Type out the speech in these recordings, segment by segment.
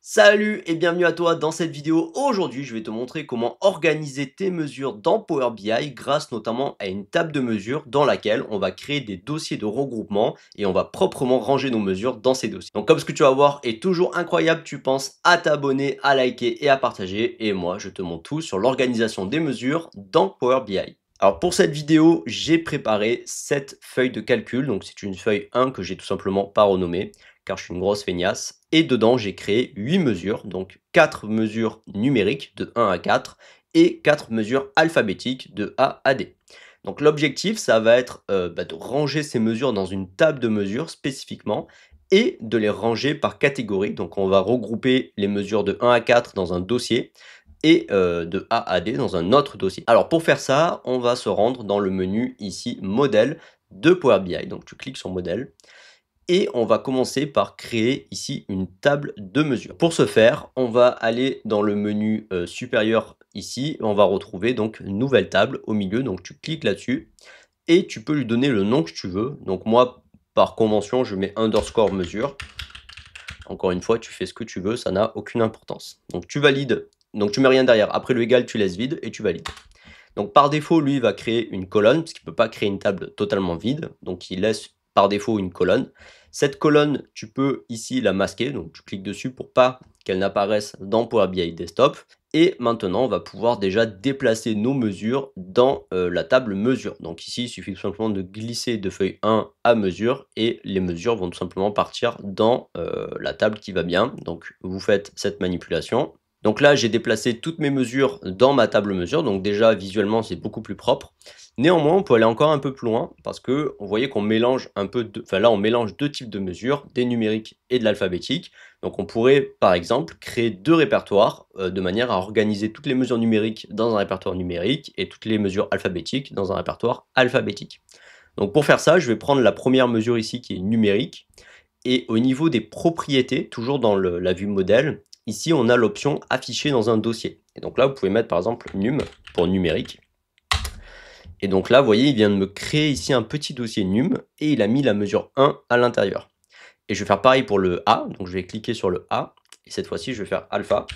Salut et bienvenue à toi dans cette vidéo. Aujourd'hui, je vais te montrer comment organiser tes mesures dans Power BI grâce notamment à une table de mesure dans laquelle on va créer des dossiers de regroupement et on va proprement ranger nos mesures dans ces dossiers. Donc comme ce que tu vas voir est toujours incroyable, tu penses à t'abonner, à liker et à partager. Et moi, je te montre tout sur l'organisation des mesures dans Power BI. Alors pour cette vidéo, j'ai préparé 7 feuilles de calcul. Donc c'est une feuille 1 que j'ai tout simplement pas renommée car je suis une grosse feignasse. Et dedans, j'ai créé 8 mesures, donc 4 mesures numériques de 1 à 4 et 4 mesures alphabétiques de A à D. Donc l'objectif, ça va être de ranger ces mesures dans une table de mesures spécifiquement et de les ranger par catégorie. Donc on va regrouper les mesures de 1 à 4 dans un dossier et de A à D dans un autre dossier. Alors pour faire ça, on va se rendre dans le menu ici modèle de Power BI. Donc tu cliques sur modèle et on va commencer par créer ici une table de mesure. Pour ce faire, on va aller dans le menu supérieur ici, on va retrouver donc nouvelle table au milieu, donc tu cliques là-dessus et tu peux lui donner le nom que tu veux. Donc moi, par convention, je mets underscore mesure. Encore une fois, tu fais ce que tu veux, ça n'a aucune importance. Donc tu valides, donc tu mets rien derrière. Après le égal, tu laisses vide et tu valides. Donc par défaut, lui, il va créer une colonne, parce qu'il ne peut pas créer une table totalement vide. Donc il laisse par défaut une colonne. Cette colonne, tu peux ici la masquer. Donc tu cliques dessus pour pas qu'elle n'apparaisse dans Power BI Desktop. Et maintenant, on va pouvoir déjà déplacer nos mesures dans la table mesure. Donc ici, il suffit tout simplement de glisser de feuille 1 à mesure et les mesures vont tout simplement partir dans la table qui va bien. Donc vous faites cette manipulation. Donc là, j'ai déplacé toutes mes mesures dans ma table mesure. Donc déjà, visuellement, c'est beaucoup plus propre. Néanmoins, on peut aller encore un peu plus loin parce que vous voyez qu'on mélange un peu de... Enfin là, on mélange deux types de mesures, des numériques et de l'alphabétique. Donc on pourrait, par exemple, créer deux répertoires de manière à organiser toutes les mesures numériques dans un répertoire numérique et toutes les mesures alphabétiques dans un répertoire alphabétique. Donc pour faire ça, je vais prendre la première mesure ici qui est numérique. Et au niveau des propriétés, toujours dans la vue modèle, ici on a l'option afficher dans un dossier. Et donc là, vous pouvez mettre par exemple num pour numérique. Et donc là, vous voyez, il vient de me créer ici un petit dossier num et il a mis la mesure 1 à l'intérieur. Et je vais faire pareil pour le A, donc je vais cliquer sur le A. Et cette fois-ci, je vais faire alpha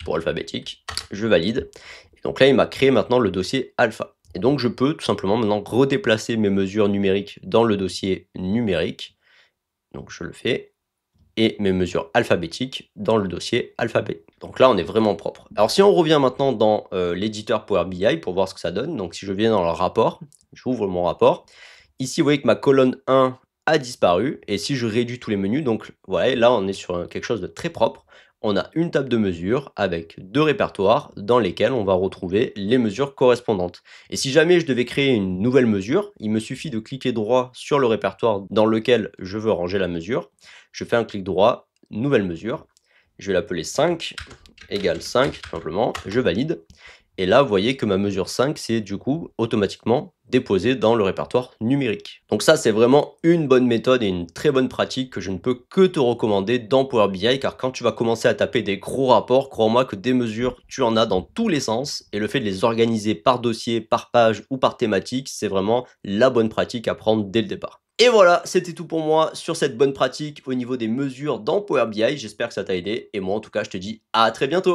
pour alphabétique. Je valide. Et donc là, il m'a créé maintenant le dossier alpha. Et donc je peux tout simplement maintenant redéplacer mes mesures numériques dans le dossier numérique. Donc je le fais. Et mes mesures alphabétiques dans le dossier alphabet. Donc là, on est vraiment propre. Alors si on revient maintenant dans l'éditeur Power BI pour voir ce que ça donne, donc si je viens dans le rapport, j'ouvre mon rapport, ici vous voyez que ma colonne 1 a disparu, et si je réduis tous les menus, donc voilà, là on est sur quelque chose de très propre. On a une table de mesures avec deux répertoires dans lesquels on va retrouver les mesures correspondantes. Et si jamais je devais créer une nouvelle mesure, il me suffit de cliquer droit sur le répertoire dans lequel je veux ranger la mesure. Je fais un clic droit, nouvelle mesure. Je vais l'appeler 5 égale 5 tout simplement. Je valide. Et là, vous voyez que ma mesure 5, c'est du coup automatiquement déposée dans le répertoire numérique. Donc ça, c'est vraiment une bonne méthode et une très bonne pratique que je ne peux que te recommander dans Power BI, car quand tu vas commencer à taper des gros rapports, crois-moi que des mesures, tu en as dans tous les sens, et le fait de les organiser par dossier, par page ou par thématique, c'est vraiment la bonne pratique à prendre dès le départ. Et voilà, c'était tout pour moi sur cette bonne pratique au niveau des mesures dans Power BI. J'espère que ça t'a aidé, et moi en tout cas, je te dis à très bientôt.